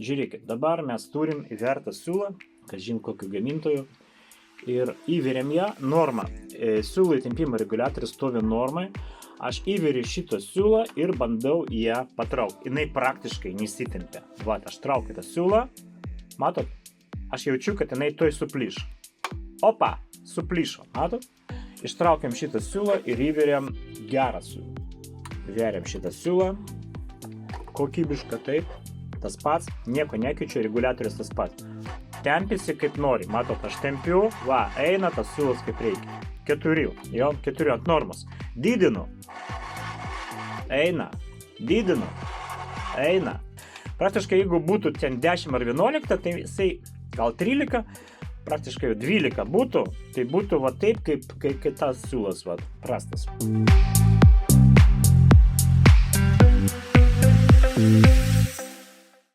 žiūrėkit, dabar mes turim įvertą siūlą, kažin kokiu gamintoju, ir įveriam ją normą. Siūlo įtempimo reguliatorius stovi normai, aš įveriu šitą siūlą ir bandau ją patraukti. Jinai praktiškai nesitempia. Vat, aš traukiu tą siūlą, matot, aš jaučiu, kad jinai toj suplyš. Opa, suplyšo, matot? Ištraukiam šitą siūlą ir įveriam gerą siūlą. Veriam šitą siūlą, kokybišką taip, tas pats, nieko nekeičiu, reguliatorius tas pats. Tempisi kaip nori, matot, aš tempiu, va, eina tas siūlas kaip reikia. 4, jo, 4 ant normos. Didinu, eina, didinu, eina. Praktiškai, jeigu būtų ten 10 ar 11, tai jisai gal 13, praktiškai 12 būtų, tai būtų va taip, kaip tas siūlas, va, prastas.